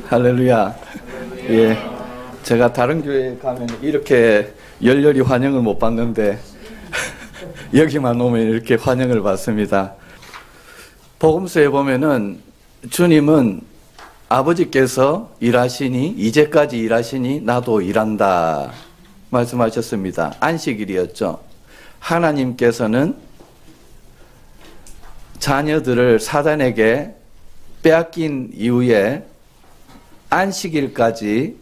할렐루야. 예. 제가 다른 교회에 가면 이렇게 열렬히 환영을 못 받는데 여기만 오면 이렇게 환영을 받습니다. 복음서에 보면은 주님은 아버지께서 일하시니 이제까지 일하시니 나도 일한다 말씀하셨습니다. 안식일이었죠. 하나님께서는 자녀들을 사단에게 빼앗긴 이후에 안식일까지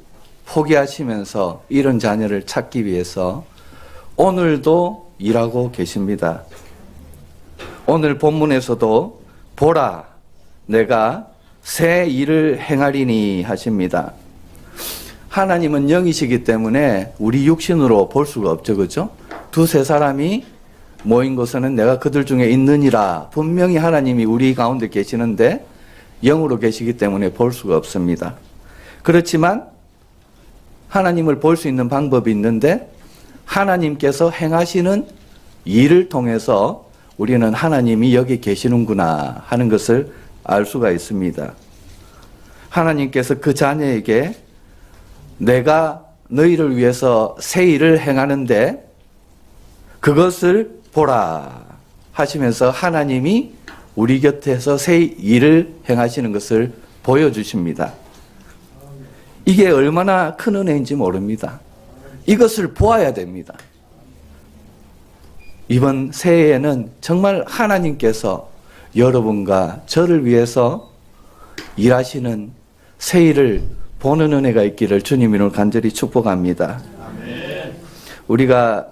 포기하시면서 이런 자녀를 찾기 위해서 오늘도 일하고 계십니다. 오늘 본문에서도 보라 내가 새 일을 행하리니 하십니다. 하나님은 영이시기 때문에 우리 육신으로 볼 수가 없죠. 그렇죠? 두세 사람이 모인 곳에는 내가 그들 중에 있느니라. 분명히 하나님이 우리 가운데 계시는데 영으로 계시기 때문에 볼 수가 없습니다. 그렇지만 하나님을 볼 수 있는 방법이 있는데 하나님께서 행하시는 일을 통해서 우리는 하나님이 여기 계시는구나 하는 것을 알 수가 있습니다. 하나님께서 그 자녀에게 내가 너희를 위해서 새 일을 행하는데 그것을 보라 하시면서 하나님이 우리 곁에서 새 일을 행하시는 것을 보여주십니다. 이게 얼마나 큰 은혜인지 모릅니다. 이것을 보아야 됩니다. 이번 새해에는 정말 하나님께서 여러분과 저를 위해서 일하시는 새 일을 보는 은혜가 있기를 주님 이름으로 간절히 축복합니다. 우리가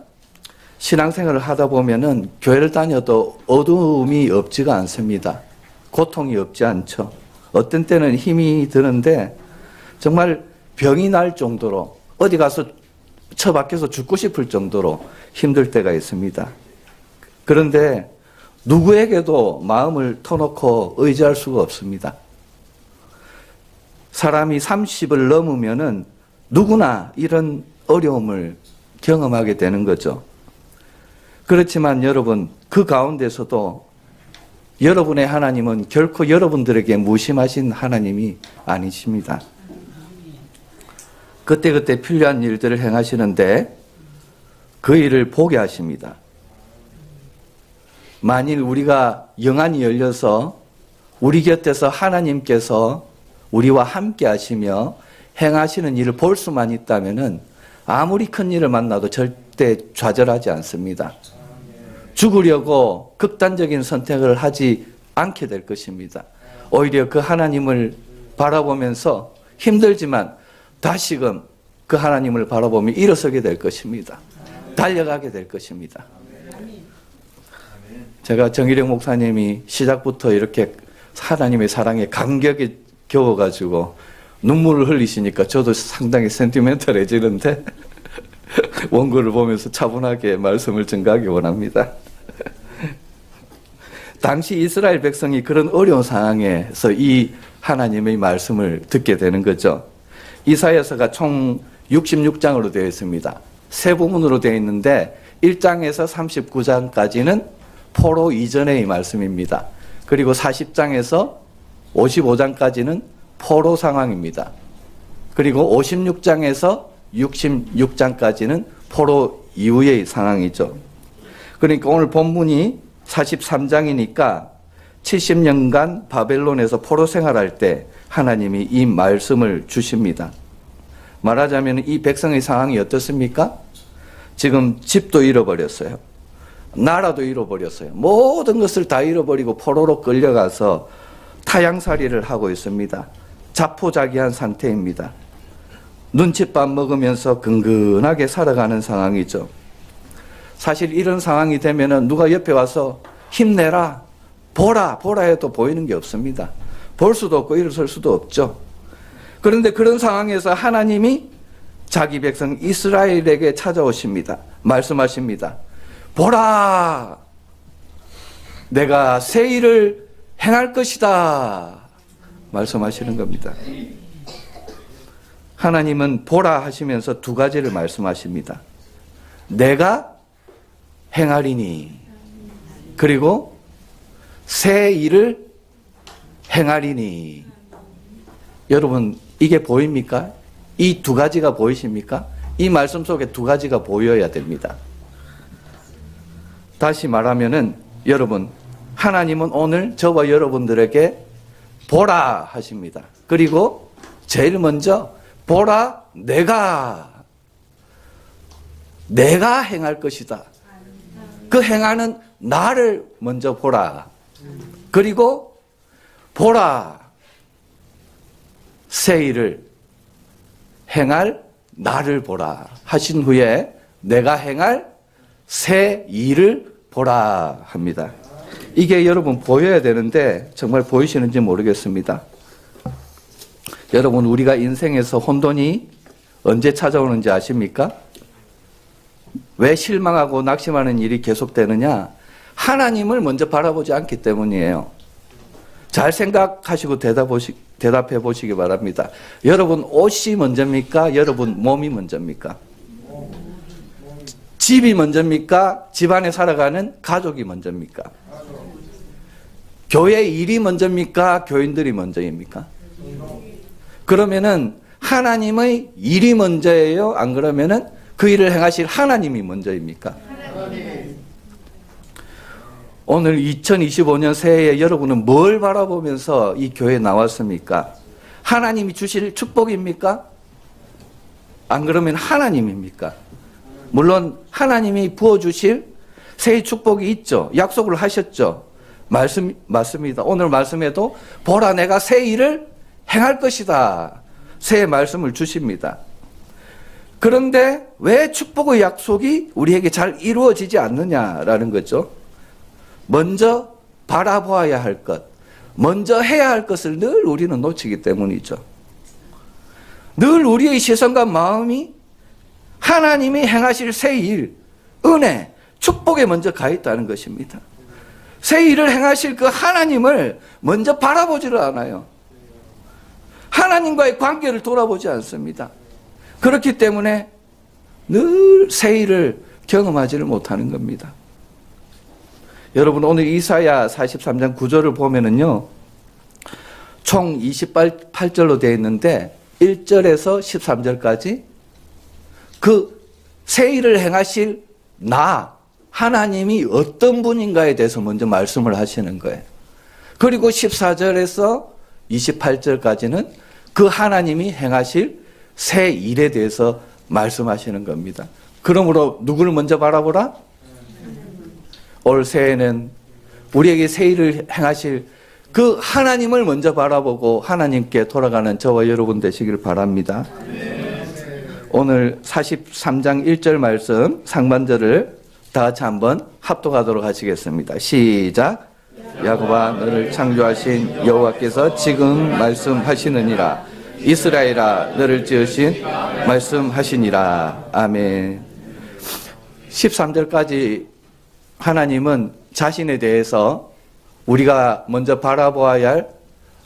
신앙생활을 하다 보면은 교회를 다녀도 어두움이 없지가 않습니다. 고통이 없지 않죠. 어떤 때는 힘이 드는데 정말 병이 날 정도로 어디 가서 처박혀서 죽고 싶을 정도로 힘들 때가 있습니다. 그런데 누구에게도 마음을 터놓고 의지할 수가 없습니다. 사람이 30을 넘으면은 누구나 이런 어려움을 경험하게 되는 거죠. 그렇지만 여러분, 그 가운데서도 여러분의 하나님은 결코 여러분들에게 무심하신 하나님이 아니십니다. 그때그때 필요한 일들을 행하시는데 그 일을 보게 하십니다. 만일 우리가 영안이 열려서 우리 곁에서 하나님께서 우리와 함께 하시며 행하시는 일을 볼 수만 있다면은 아무리 큰 일을 만나도 절대 좌절하지 않습니다. 죽으려고 극단적인 선택을 하지 않게 될 것입니다. 오히려 그 하나님을 바라보면서 힘들지만 다시금 그 하나님을 바라보며 일어서게 될 것입니다. 달려가게 될 것입니다. 제가 정일영 목사님이 시작부터 이렇게 하나님의 사랑에 감격에 겨워가지고 눈물을 흘리시니까 저도 상당히 센티멘털해지는데 원고를 보면서 차분하게 말씀을 전가하기 원합니다. 당시 이스라엘 백성이 그런 어려운 상황에서 이 하나님의 말씀을 듣게 되는 거죠. 이사야서가 총 66장으로 되어 있습니다. 세 부문으로 되어 있는데 1장에서 39장까지는 포로 이전의 말씀입니다. 그리고 40장에서 55장까지는 포로 상황입니다. 그리고 56장에서 66장까지는 포로 이후의 상황이죠. 그러니까 오늘 본문이 43장이니까 70년간 바벨론에서 포로 생활할 때 하나님이 이 말씀을 주십니다. 말하자면 이 백성의 상황이 어떻습니까? 지금 집도 잃어버렸어요. 나라도 잃어버렸어요. 모든 것을 다 잃어버리고 포로로 끌려가서 타향살이를 하고 있습니다. 자포자기한 상태입니다. 눈칫밥 먹으면서 근근하게 살아가는 상황이죠. 사실 이런 상황이 되면은 누가 옆에 와서 힘내라, 보라 해도 보이는 게 없습니다. 볼 수도 없고 일어설 수도 없죠. 그런데 그런 상황에서 하나님이 자기 백성 이스라엘에게 찾아오십니다. 말씀하십니다. 보라, 내가 새 일을 행할 것이다 말씀하시는 겁니다. 하나님은 보라 하시면서 두 가지를 말씀하십니다. 내가 행하리니, 그리고 새 일을 행하리니. 여러분 이게 보입니까? 이 두 가지가 보이십니까? 이 말씀 속에 두 가지가 보여야 됩니다. 다시 말하면은 여러분, 하나님은 오늘 저와 여러분들에게 보라 하십니다. 그리고 제일 먼저 보라, 내가 행할 것이다. 그 행하는 나를 먼저 보라. 그리고 보라, 새 일을 행할 나를 보라 하신 후에 내가 행할 새 일을 보라 합니다. 이게 여러분 보여야 되는데 정말 보이시는지 모르겠습니다. 여러분, 우리가 인생에서 혼돈이 언제 찾아오는지 아십니까? 왜 실망하고 낙심하는 일이 계속되느냐? 하나님을 먼저 바라보지 않기 때문이에요. 잘 생각하시고 대답해 보시기 바랍니다. 여러분, 옷이 먼저입니까? 여러분, 몸이 먼저입니까? 집이 먼저입니까? 집안에 살아가는 가족이 먼저입니까? 교회 일이 먼저입니까? 교인들이 먼저입니까? 그러면은 하나님의 일이 먼저예요? 안 그러면은 그 일을 행하실 하나님이 먼저입니까? 오늘 2025년 새해에 여러분은 뭘 바라보면서 이 교회에 나왔습니까? 하나님이 주실 축복입니까? 안 그러면 하나님입니까? 물론 하나님이 부어주실 새해 축복이 있죠. 약속을 하셨죠. 맞습니다. 오늘 말씀에도 보라, 내가 새 일을 행할 것이다. 새 말씀을 주십니다. 그런데 왜 축복의 약속이 우리에게 잘 이루어지지 않느냐라는 거죠. 먼저 바라보아야 할 것, 먼저 해야 할 것을 늘 우리는 놓치기 때문이죠. 늘 우리의 시선과 마음이 하나님이 행하실 새 일, 은혜, 축복에 먼저 가 있다는 것입니다. 새 일을 행하실 그 하나님을 먼저 바라보지를 않아요. 하나님과의 관계를 돌아보지 않습니다. 그렇기 때문에 늘 새 일을 경험하지를 못하는 겁니다. 여러분, 오늘 이사야 43장 9절을 보면은요, 총 28절로 되어 있는데 1절에서 13절까지 그 새 일을 행하실 나, 하나님이 어떤 분인가에 대해서 먼저 말씀을 하시는 거예요. 그리고 14절에서 28절까지는 그 하나님이 행하실 새 일에 대해서 말씀하시는 겁니다. 그러므로 누구를 먼저 바라보라? 올 새해는 우리에게 새 일을 행하실 그 하나님을 먼저 바라보고 하나님께 돌아가는 저와 여러분 되시길 바랍니다. 오늘 43장 1절 말씀 상반절을 다 같이 한번 합독하도록 하시겠습니다. 시작. 야곱아, 너를 창조하신 여호와께서 지금 말씀하시느니라. 이스라엘아, 너를 지으신 말씀하시니라. 아멘. 13절까지 하나님은 자신에 대해서 우리가 먼저 바라보아야 할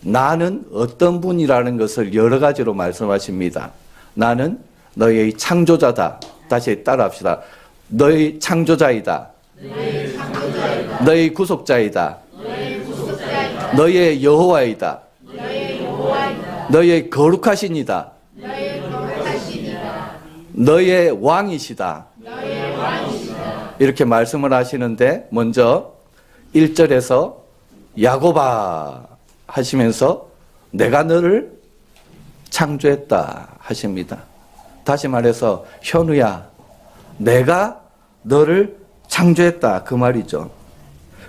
나는 어떤 분이라는 것을 여러 가지로 말씀하십니다. 나는 너의 창조자다. 다시 따라합시다. 너의 창조자이다. 너의 구속자이다. 너의 여호와이다. 너의 거룩하시니다. 너의 왕이시다. 이렇게 말씀을 하시는데 먼저 1절에서 야곱아 하시면서 내가 너를 창조했다 하십니다. 다시 말해서 현우야, 내가 너를 창조했다 그 말이죠.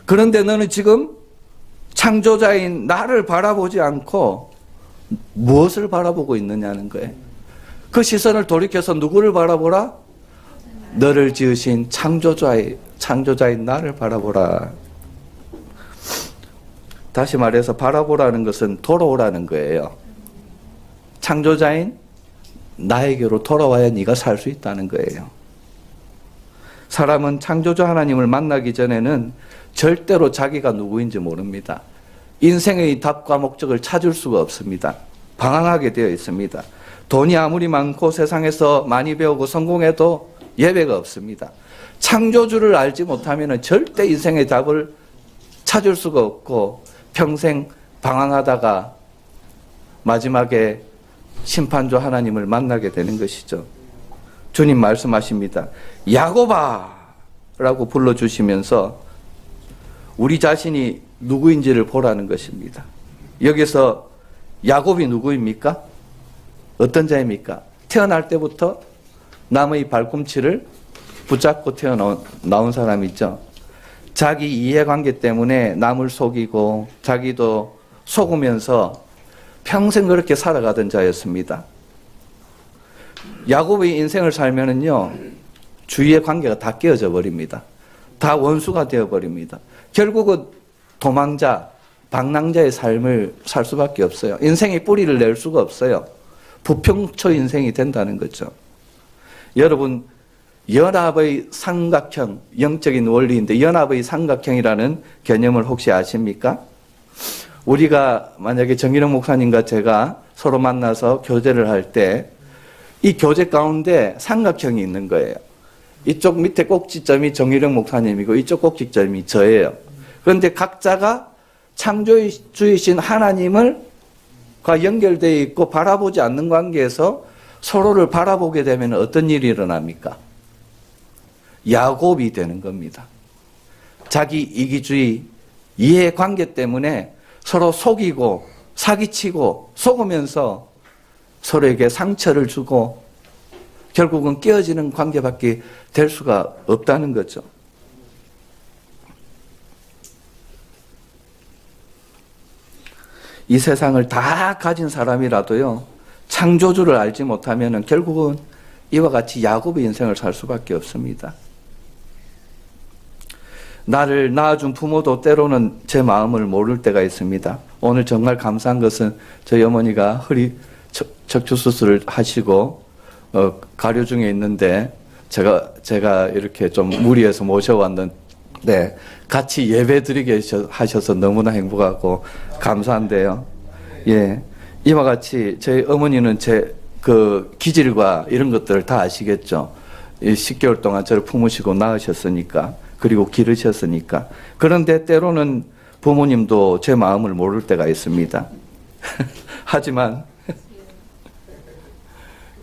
그런데 너는 지금 창조자인 나를 바라보지 않고 무엇을 바라보고 있느냐는 거예요. 그 시선을 돌이켜서 누구를 바라보라? 너를 지으신 창조자인 나를 바라보라. 다시 말해서 바라보라는 것은 돌아오라는 거예요. 창조자인 나에게로 돌아와야 네가 살 수 있다는 거예요. 사람은 창조주 하나님을 만나기 전에는 절대로 자기가 누구인지 모릅니다. 인생의 답과 목적을 찾을 수가 없습니다. 방황하게 되어 있습니다. 돈이 아무리 많고 세상에서 많이 배우고 성공해도 예배가 없습니다. 창조주를 알지 못하면 절대 인생의 답을 찾을 수가 없고 평생 방황하다가 마지막에 심판주 하나님을 만나게 되는 것이죠. 주님 말씀하십니다. 야곱아 라고 불러주시면서 우리 자신이 누구인지를 보라는 것입니다. 여기서 야곱이 누구입니까? 어떤 자입니까? 태어날 때부터 남의 발꿈치를 붙잡고 나온 사람이죠. 자기 이해관계 때문에 남을 속이고 자기도 속으면서 평생 그렇게 살아가던 자였습니다. 야곱의 인생을 살면은요, 주위의 관계가 다 깨어져 버립니다. 다 원수가 되어 버립니다. 결국은 도망자, 방랑자의 삶을 살 수밖에 없어요. 인생의 뿌리를 낼 수가 없어요. 부평초 인생이 된다는 거죠. 여러분, 연합의 삼각형, 영적인 원리인데 연합의 삼각형이라는 개념을 혹시 아십니까? 우리가 만약에 정일영 목사님과 제가 서로 만나서 교제를 할 때 이 교제 가운데 삼각형이 있는 거예요. 이쪽 밑에 꼭지점이 정일영 목사님이고 이쪽 꼭지점이 저예요. 그런데 각자가 창조주이신 하나님과 연결되어 있고 바라보지 않는 관계에서 서로를 바라보게 되면 어떤 일이 일어납니까? 야곱이 되는 겁니다. 자기 이기주의, 이해관계 때문에 서로 속이고 사기치고 속으면서 서로에게 상처를 주고 결국은 깨어지는 관계밖에 될 수가 없다는 거죠. 이 세상을 다 가진 사람이라도요, 창조주를 알지 못하면 결국은 이와 같이 야곱의 인생을 살 수밖에 없습니다. 나를 낳아준 부모도 때로는 제 마음을 모를 때가 있습니다. 오늘 정말 감사한 것은 저희 어머니가 허리 척추 수술을 하시고 가료 중에 있는데 제가 이렇게 좀 무리해서 모셔왔는데 같이 예배 드리게 하셔서 너무나 행복하고 감사한데요. 예, 이와 같이 저희 어머니는 제 그 기질과 이런 것들을 다 아시겠죠. 10개월 동안 저를 품으시고 낳으셨으니까, 그리고 기르셨으니까. 그런데 때로는 부모님도 제 마음을 모를 때가 있습니다. 하지만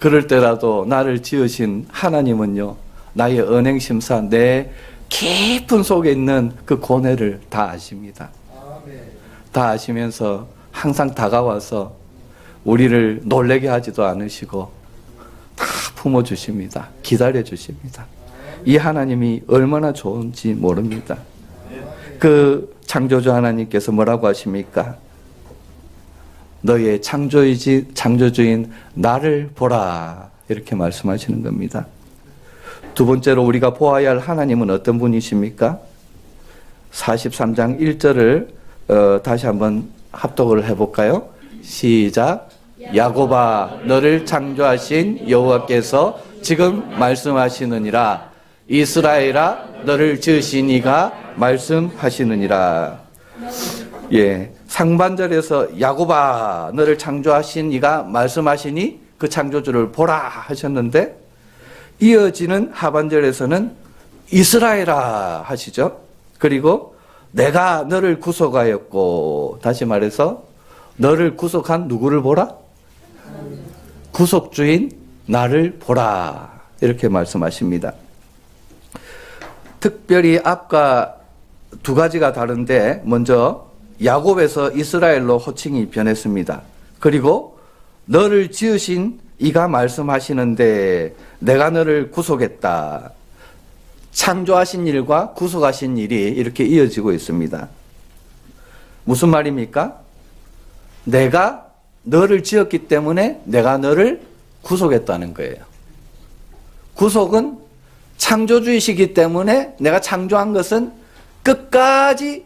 그럴 때라도 나를 지으신 하나님은요, 나의 언행심사, 내 깊은 속에 있는 그 고뇌를 다 아십니다. 다 아시면서 항상 다가와서 우리를 놀래게 하지도 않으시고 다 품어주십니다. 기다려주십니다. 이 하나님이 얼마나 좋은지 모릅니다. 그 창조주 하나님께서 뭐라고 하십니까? 너의 창조주인 나를 보라, 이렇게 말씀하시는 겁니다. 두 번째로 우리가 보아야 할 하나님은 어떤 분이십니까? 43장 1절을 다시 한번 합독을 해볼까요? 시작. 야곱아, 너를 창조하신 여호와께서 지금 말씀하시느니라. 이스라엘아, 너를 지으신 이가 말씀하시느니라. 예, 상반절에서 야곱아, 너를 창조하신 이가 말씀하시니 그 창조주를 보라 하셨는데, 이어지는 하반절에서는 이스라엘아 하시죠. 그리고 내가 너를 구속하였고, 다시 말해서 너를 구속한 누구를 보라? 구속주인 나를 보라, 이렇게 말씀하십니다. 특별히 앞과 두 가지가 다른데, 먼저 야곱에서 이스라엘로 호칭이 변했습니다. 그리고 너를 지으신 이가 말씀하시는데 내가 너를 구속했다. 창조하신 일과 구속하신 일이 이렇게 이어지고 있습니다. 무슨 말입니까? 내가 너를 지었기 때문에 내가 너를 구속했다는 거예요. 구속은 창조주이시기 때문에 내가 창조한 것은 끝까지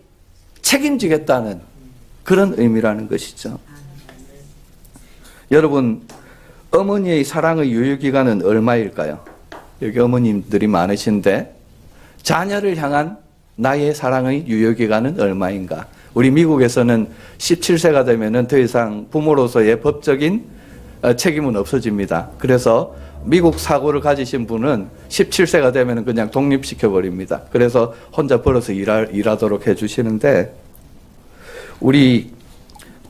책임지겠다는 그런 의미라는 것이죠. 여러분, 어머니의 사랑의 유효기간은 얼마일까요? 여기 어머님들이 많으신데 자녀를 향한 나의 사랑의 유효기간은 얼마인가? 우리 미국에서는 17세가 되면 더 이상 부모로서의 법적인 책임은 없어집니다. 그래서 미국 사고를 가지신 분은 17세가 되면 그냥 독립시켜버립니다. 그래서 혼자 벌어서 일하도록 해주시는데, 우리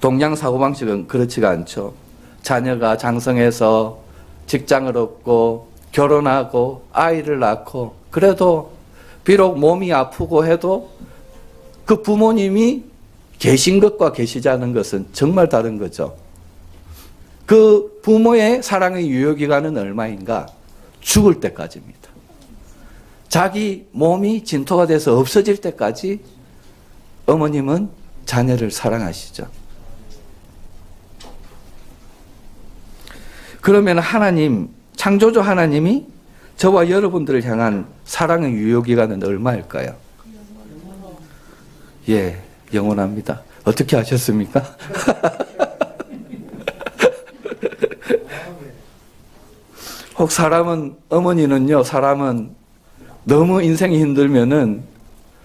동양 사고방식은 그렇지가 않죠. 자녀가 장성해서 직장을 얻고 결혼하고 아이를 낳고 그래도 비록 몸이 아프고 해도 그 부모님이 계신 것과 계시지 않은 것은 정말 다른 거죠. 그 부모의 사랑의 유효기간은 얼마인가? 죽을 때까지입니다. 자기 몸이 진토가 돼서 없어질 때까지 어머님은 자녀를 사랑하시죠. 그러면 하나님, 창조주 하나님이 저와 여러분들을 향한 사랑의 유효기간은 얼마일까요? 예, 영원합니다. 어떻게 아셨습니까? 혹 어머니는요, 사람은 너무 인생이 힘들면은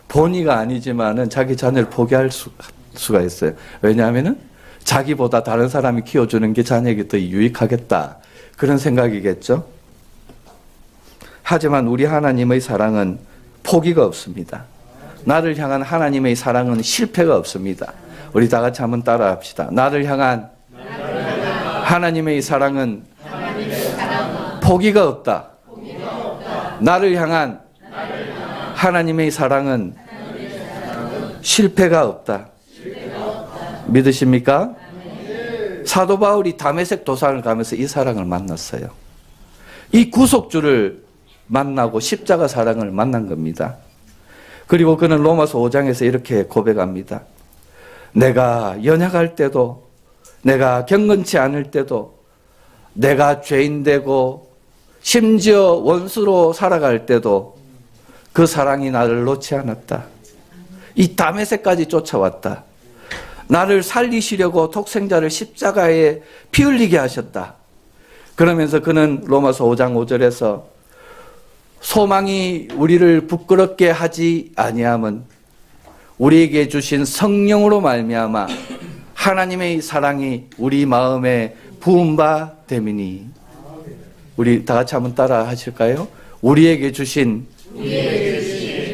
본의가 아니지만은 자기 자녀를 포기할 수가 있어요. 왜냐하면은 자기보다 다른 사람이 키워주는 게 자녀에게 더 유익하겠다. 그런 생각이겠죠. 하지만 우리 하나님의 사랑은 포기가 없습니다. 나를 향한 하나님의 사랑은 실패가 없습니다. 우리 다 같이 한번 따라 합시다. 나를 향한 하나님의 사랑은 포기가 없다. 나를 향한 하나님의 사랑은 실패가 없다. 믿으십니까? 사도 바울이 다메섹 도상을 가면서 이 사랑을 만났어요. 이 구속주를 만나고 십자가 사랑을 만난 겁니다. 그리고 그는 로마서 5장에서 이렇게 고백합니다. 내가 연약할 때도, 내가 경건치 않을 때도, 내가 죄인되고 심지어 원수로 살아갈 때도 그 사랑이 나를 놓지 않았다. 이 다메섹까지 쫓아왔다. 나를 살리시려고 독생자를 십자가에 피 흘리게 하셨다. 그러면서 그는 로마서 5장 5절에서 소망이 우리를 부끄럽게 하지 아니함은 우리에게 주신 성령으로 말미암아 하나님의 사랑이 우리 마음에 부은 바 됨이니. 우리 다 같이 한번 따라 하실까요? 우리에게 주신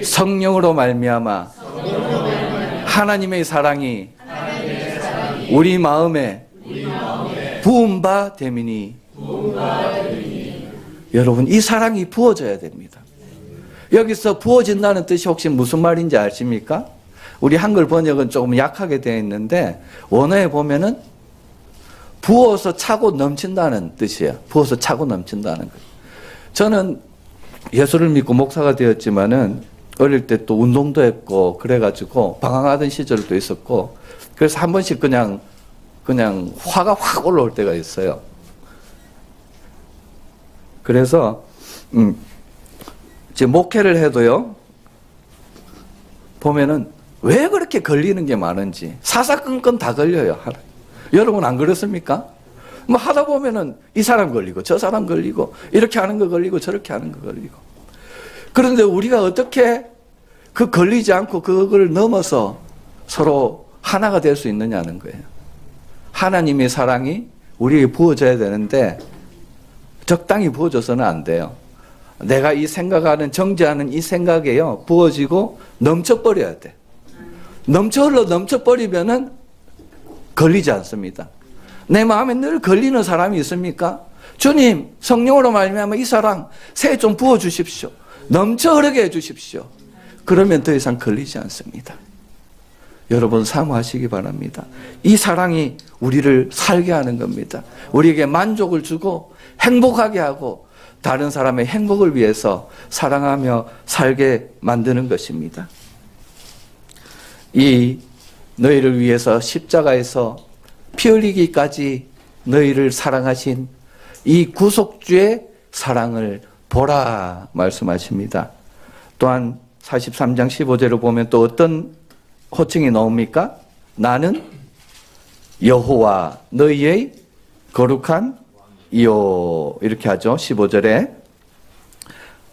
성령으로 말미암아 하나님의 사랑이 우리 마음에 부은 바 됨이니. 여러분, 이 사랑이 부어져야 됩니다. 여기서 부어진다는 뜻이 혹시 무슨 말인지 아십니까? 우리 한글 번역은 조금 약하게 되어 있는데 원어에 보면은 부어서 차고 넘친다는 뜻이에요. 부어서 차고 넘친다는 것. 저는 예수를 믿고 목사가 되었지만은 어릴 때 또 운동도 했고 그래가지고 방황하던 시절도 있었고 그래서 한 번씩 그냥 화가 확 올라올 때가 있어요. 그래서 이제 목회를 해도요 보면은 왜 그렇게 걸리는 게 많은지 사사건건 다 걸려요. 여러분 안 그렇습니까? 뭐 하다 보면은 이 사람 걸리고 저 사람 걸리고 이렇게 하는 거 걸리고 저렇게 하는 거 걸리고. 그런데 우리가 어떻게 그 걸리지 않고 그걸 넘어서 서로 하나가 될 수 있느냐는 거예요. 하나님의 사랑이 우리에게 부어져야 되는데 적당히 부어져서는 안 돼요. 내가 이 생각하는 정죄하는 이 생각에요 부어지고 넘쳐버려야 돼. 넘쳐버리면은 걸리지 않습니다. 내 마음에 늘 걸리는 사람이 있습니까? 주님, 성령으로 말미암아 이 사랑 새 좀 부어 주십시오. 넘쳐 흐르게 해 주십시오. 그러면 더 이상 걸리지 않습니다. 여러분 사모하시기 바랍니다. 이 사랑이 우리를 살게 하는 겁니다. 우리에게 만족을 주고 행복하게 하고 다른 사람의 행복을 위해서 사랑하며 살게 만드는 것입니다. 이 너희를 위해서 십자가에서 피 흘리기까지 너희를 사랑하신 이 구속주의 사랑을 보라 말씀하십니다. 또한 43장 15절을 보면 또 어떤 호칭이 나옵니까? 나는 여호와 너희의 거룩한 이요 이렇게 하죠. 15절에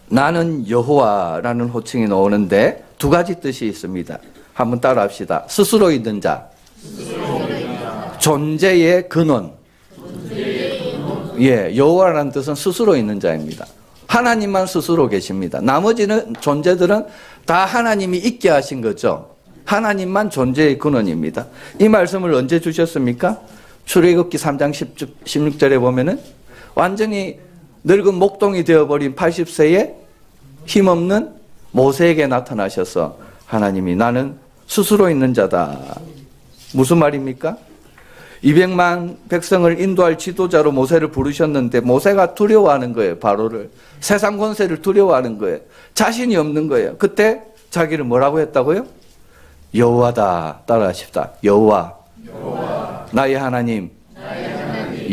나는 여호와라는 호칭이 나오는데 두 가지 뜻이 있습니다. 한번 따라 합시다. 스스로 있는 자, 존재의 근원. 예, 여호와라는 뜻은 스스로 있는 자입니다. 하나님만 스스로 계십니다. 나머지는 존재들은 다 하나님이 있게 하신 거죠. 하나님만 존재의 근원입니다. 이 말씀을 언제 주셨습니까? 출애굽기 3장 16절에 보면은 완전히 늙은 목동이 되어버린 80세에 힘없는 모세에게 나타나셔서 하나님이 나는 스스로 있는 자다. 무슨 말입니까? 200만 백성을 인도할 지도자로 모세를 부르셨는데 모세가 두려워하는 거예요. 바로를. 세상 권세를 두려워하는 거예요. 자신이 없는 거예요. 그때 자기를 뭐라고 했다고요? 여호와다. 따라하십시다. 여호와. 나의 하나님.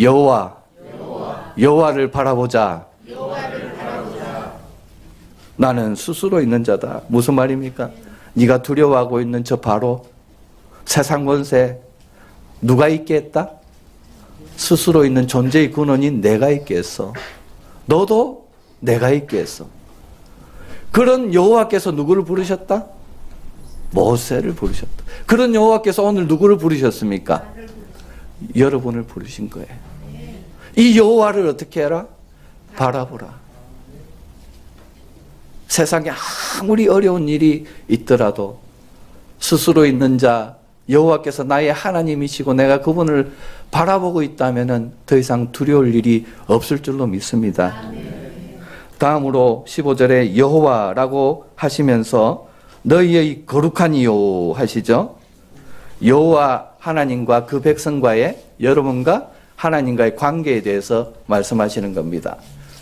여호와. 여호와를 바라보자. 나는 스스로 있는 자다. 무슨 말입니까? 네가 두려워하고 있는 저 바로 세상 권세 누가 있게 했다? 스스로 있는 존재의 근원인 내가 있게 했어. 너도 내가 있게 했어. 그런 여호와께서 누구를 부르셨다? 모세를 부르셨다. 그런 여호와께서 오늘 누구를 부르셨습니까? 여러분을 부르신 거예요. 이 여호와를 어떻게 해라? 바라보라. 세상에 아무리 어려운 일이 있더라도 스스로 있는 자 여호와께서 나의 하나님이시고 내가 그분을 바라보고 있다면은 더 이상 두려울 일이 없을 줄로 믿습니다. 다음으로 15절에 여호와라고 하시면서 너희의 거룩하니요 하시죠. 여호와 하나님과 그 백성과의 여러분과 하나님과의 관계에 대해서 말씀하시는 겁니다.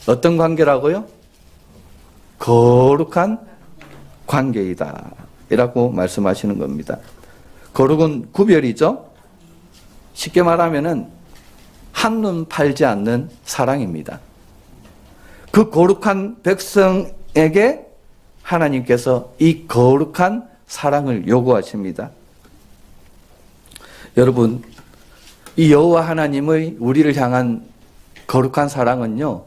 어떤 관계라고요? 거룩한 관계이다 이라고 말씀하시는 겁니다. 거룩은 구별이죠. 쉽게 말하면은 한눈 팔지 않는 사랑입니다. 그 거룩한 백성에게 하나님께서 이 거룩한 사랑을 요구하십니다. 여러분, 이 여호와 하나님의 우리를 향한 거룩한 사랑은요,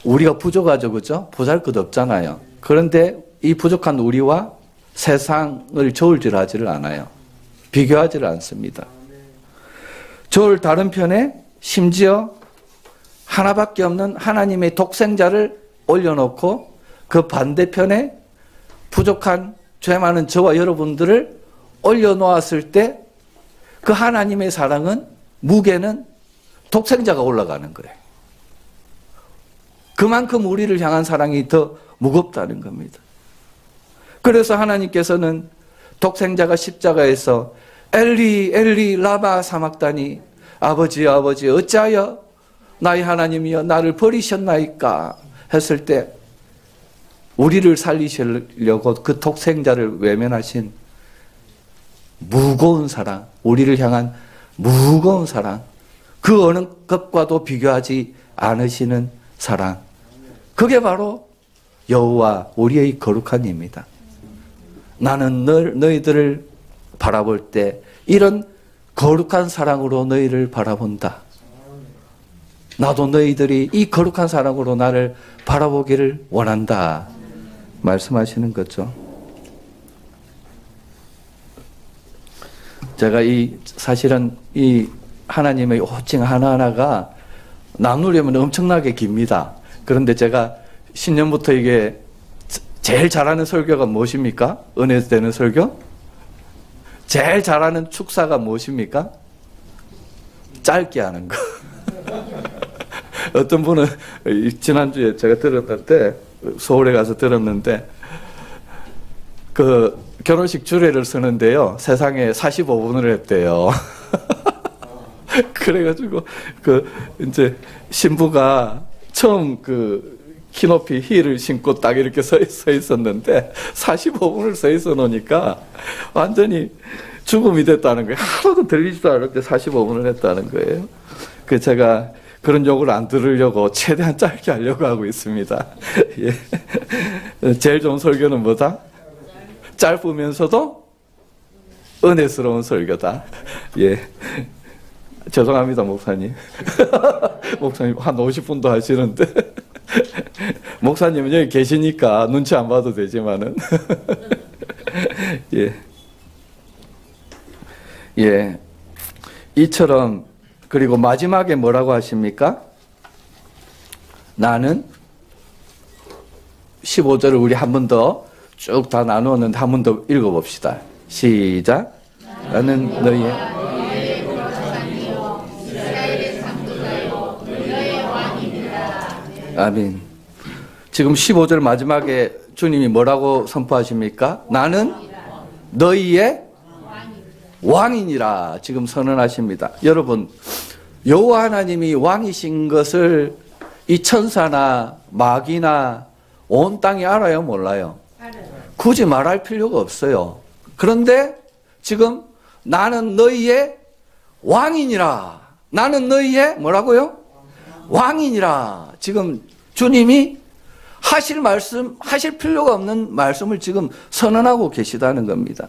우리가 부족하죠, 그죠? 보잘것없잖아요. 그런데 이 부족한 우리와 세상을 저울질하지를 않아요. 비교하지를 않습니다. 저울 다른 편에 심지어 하나밖에 없는 하나님의 독생자를 올려놓고 그 반대편에 부족한 죄 많은 저와 여러분들을 올려놓았을 때 그 하나님의 사랑은 무게는 독생자가 올라가는 거예요. 그만큼 우리를 향한 사랑이 더 무겁다는 겁니다. 그래서 하나님께서는 독생자가 십자가에서 엘리 엘리 라마 사막다니 아버지 아버지 어찌하여 나의 하나님이여 나를 버리셨나이까 했을 때 우리를 살리시려고 그 독생자를 외면하신 무거운 사랑, 우리를 향한 무거운 사랑, 그 어느 것과도 비교하지 않으시는 사랑, 그게 바로 여호와 우리의 거룩한 입니다. 나는 너희들을 바라볼 때 이런 거룩한 사랑으로 너희를 바라본다. 나도 너희들이 이 거룩한 사랑으로 나를 바라보기를 원한다. 말씀하시는 거죠. 제가 사실은 이 하나님의 호칭 하나하나가 나누려면 엄청나게 깁니다. 그런데 제가 신년부터 이게 제일 잘하는 설교가 무엇입니까? 은혜 되는 설교? 제일 잘하는 축사가 무엇입니까? 짧게 하는 거. 어떤 분은 지난주에 제가 들었는데 서울에 가서 들었는데 그 결혼식 주례를 쓰는데요. 세상에 45분을 했대요. 그래가지고 이제 신부가 처음 키높이 힐을 신고 딱 이렇게 서 있었는데 45분을 서 있어 놓으니까 완전히 죽음이 됐다는 거예요. 하나도 들리지도 않았는데 45분을 했다는 거예요. 제가 그런 욕을 안 들으려고 최대한 짧게 하려고 하고 있습니다. 예. 제일 좋은 설교는 뭐다? 짧으면서도 은혜스러운 설교다. 예. 죄송합니다, 목사님. 목사님 한 50분도 하시는데. 목사님은 여기 계시니까 눈치 안 봐도 되지만은. 예. 예. 이처럼, 그리고 마지막에 뭐라고 하십니까? 나는 15절을 우리 한 번 더 쭉 다 나누었는데 한 번 더 읽어봅시다. 시작. 나는 너희의 아멘. 지금 15절 마지막에 주님이 뭐라고 선포하십니까? 나는 너희의 왕이니라 지금 선언하십니다. 여러분, 여호와 하나님이 왕이신 것을 이 천사나 마귀나 온 땅이 알아요, 몰라요? 굳이 말할 필요가 없어요. 그런데 지금 나는 너희의 왕이니라. 나는 너희의 뭐라고요? 왕이니라. 지금 주님이 하실 말씀, 하실 필요가 없는 말씀을 지금 선언하고 계시다는 겁니다.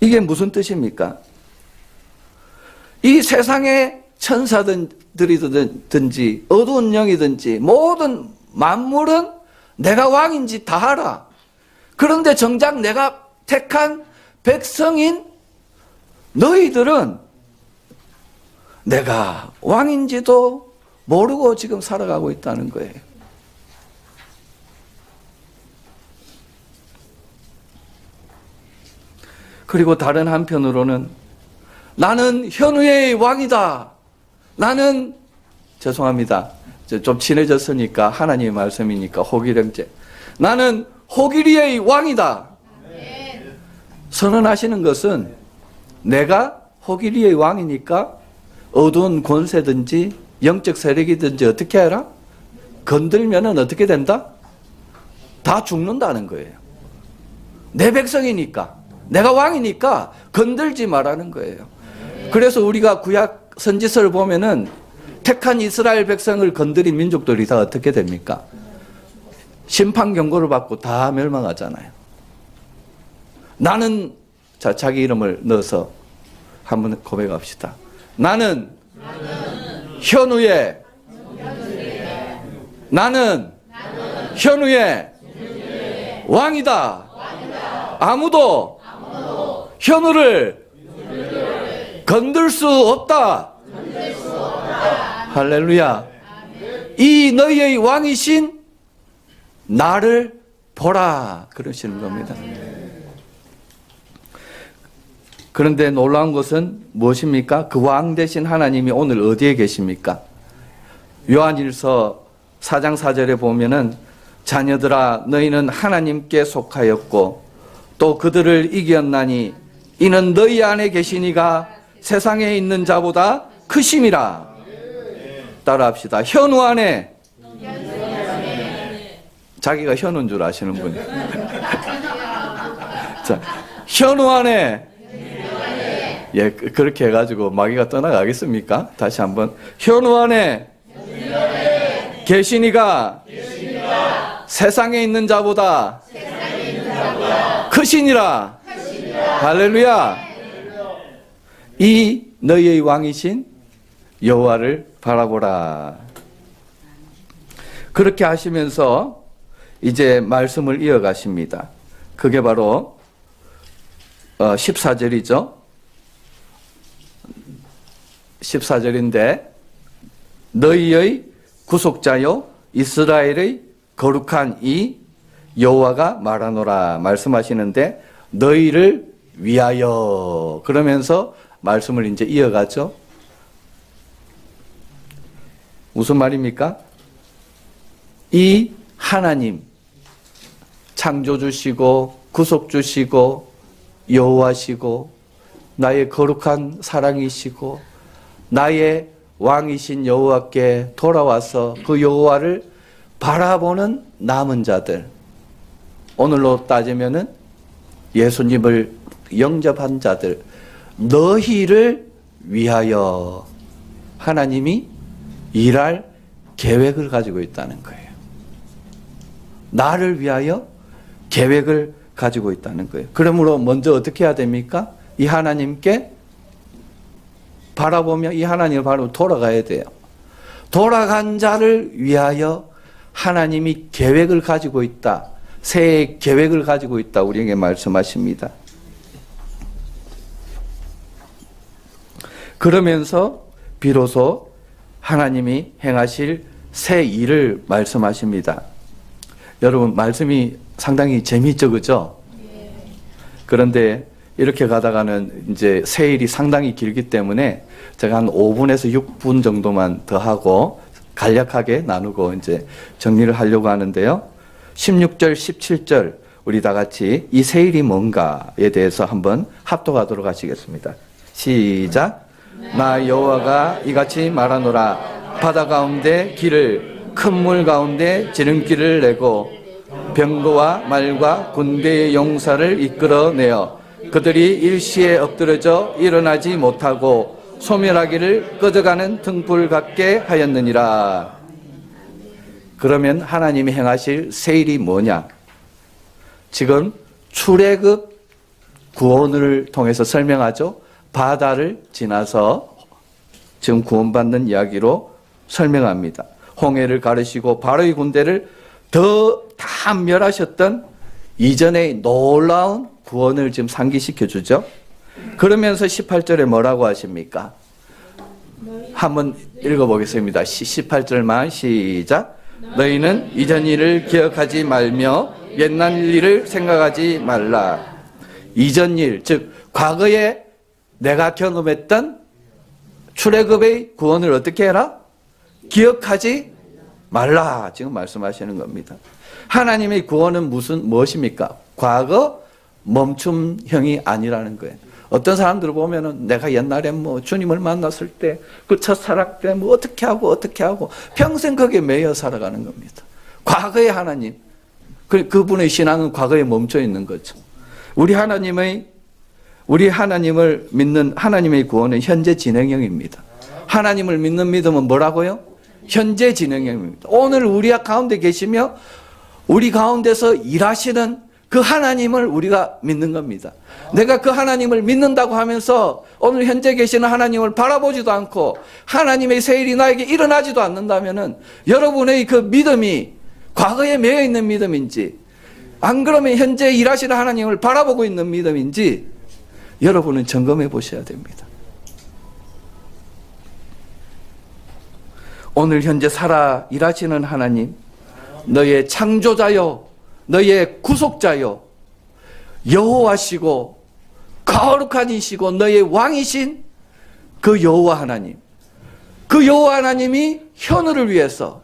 이게 무슨 뜻입니까? 이 세상의 천사들이든지 어두운 영이든지 모든 만물은 내가 왕인지 다 알아. 그런데 정작 내가 택한 백성인 너희들은 내가 왕인지도 모르고 지금 살아가고 있다는 거예요. 그리고 다른 한편으로는 나는 현우의 왕이다. 나는 죄송합니다. 좀 친해졌으니까 하나님의 말씀이니까 호기령제. 나는 호기리의 왕이다. 선언하시는 것은 내가 호기리의 왕이니까 어두운 권세든지 영적 세력이든지 어떻게 해라? 건들면은 어떻게 된다? 다 죽는다는 거예요. 내 백성이니까, 내가 왕이니까 건들지 말라는 거예요. 그래서 우리가 구약 선지서를 보면은 택한 이스라엘 백성을 건드린 민족들이 다 어떻게 됩니까? 심판 경고를 받고 다 멸망하잖아요. 나는, 자, 자기 이름을 넣어서 한번 고백합시다. 나는 현우의 나는 현우의 왕이다. 아무도 현우를 건들 수 없다. 할렐루야. 이 너희의 왕이신 나를 보라 그러시는 겁니다. 그런데 놀라운 것은 무엇입니까? 그 왕 되신 하나님이 오늘 어디에 계십니까? 요한일서 4장 4절에 보면은 자녀들아 너희는 하나님께 속하였고 또 그들을 이겼나니 이는 너희 안에 계시니가 세상에 있는 자보다 크심이라. 따라합시다. 현우 안에 자기가 현우인 줄 아시는 분이. 자, 현우 안에 예, 그렇게 해가지고 마귀가 떠나가겠습니까? 다시 한번. 현우 안에 계시니가 세상에 있는 자보다 크시니라. 할렐루야. 이 너희의 왕이신 여호와를 바라보라. 그렇게 하시면서 이제 말씀을 이어가십니다. 그게 바로 14절이죠. 14절인데 너희의 구속자요 이스라엘의 거룩한 이 여호와가 말하노라 말씀하시는데 너희를 위하여 그러면서 말씀을 이제 이어가죠. 무슨 말입니까? 이 하나님 창조주시고 구속주시고 여호와시고 나의 거룩한 사랑이시고 나의 왕이신 여호와께 돌아와서 그 여호와를 바라보는 남은 자들, 오늘로 따지면은 예수님을 영접한 자들, 너희를 위하여 하나님이 일할 계획을 가지고 있다는 거예요. 나를 위하여 계획을 가지고 있다는 거예요. 그러므로 먼저 어떻게 해야 됩니까? 이 하나님께 바라보며 이 하나님을 바라보며 돌아가야 돼요. 돌아간 자를 위하여 하나님이 계획을 가지고 있다. 새해 계획을 가지고 있다. 우리에게 말씀하십니다. 그러면서 비로소 하나님이 행하실 새 일을 말씀하십니다. 여러분 말씀이 상당히 재미있죠, 그죠? 그런데 이렇게 가다가는 이제 세일이 상당히 길기 때문에 제가 한 5분에서 6분 정도만 더 하고 간략하게 나누고 이제 정리를 하려고 하는데요. 16절, 17절 우리 다 같이 이 세일이 뭔가에 대해서 한번 합독하도록 하시겠습니다. 시작. 나 여호와가 이같이 말하노라. 바다 가운데 길을 큰 물 가운데 지름길을 내고 병거와 말과 군대의 용사를 이끌어내어 그들이 일시에 엎드러져 일어나지 못하고 소멸하기를 꺼져가는 등불 같게 하였느니라. 그러면 하나님이 행하실 세일이 뭐냐? 지금 출애굽 구원을 통해서 설명하죠. 바다를 지나서 지금 구원받는 이야기로 설명합니다. 홍해를 가르시고 바로의 군대를 다 멸하셨던 이전의 놀라운 구원을 지금 상기시켜 주죠. 그러면서 18절에 뭐라고 하십니까? 한번 읽어보겠습니다. 18절만 시작. 너희는 이전 일을 기억하지 말며 옛날 일을 생각하지 말라. 이전 일, 즉 과거에 내가 경험했던 출애굽의 구원을 어떻게 해라? 기억하지 말라. 지금 말씀하시는 겁니다. 하나님의 구원은 무엇입니까? 과거 멈춤형이 아니라는 거예요. 어떤 사람들을 보면은 내가 옛날에 뭐 주님을 만났을 때 그 첫사랑 때 뭐 어떻게 하고 평생 거기에 매여 살아가는 겁니다. 과거의 하나님, 그분의 신앙은 과거에 멈춰 있는 거죠. 우리 하나님을 믿는 하나님의 구원은 현재 진행형입니다. 하나님을 믿는 믿음은 뭐라고요? 현재 진행형입니다. 오늘 우리 가운데 계시며 우리 가운데서 일하시는 그 하나님을 우리가 믿는 겁니다. 내가 그 하나님을 믿는다고 하면서 오늘 현재 계시는 하나님을 바라보지도 않고 하나님의 세일이 나에게 일어나지도 않는다면은 여러분의 그 믿음이 과거에 매여 있는 믿음인지 안 그러면 현재 일하시는 하나님을 바라보고 있는 믿음인지 여러분은 점검해 보셔야 됩니다. 오늘 현재 살아 일하시는 하나님, 너의 창조자요, 너의 구속자요, 여호와시고 거룩한 이시고 너의 왕이신 그 여호와 하나님, 그 여호와 하나님이 현우를 위해서,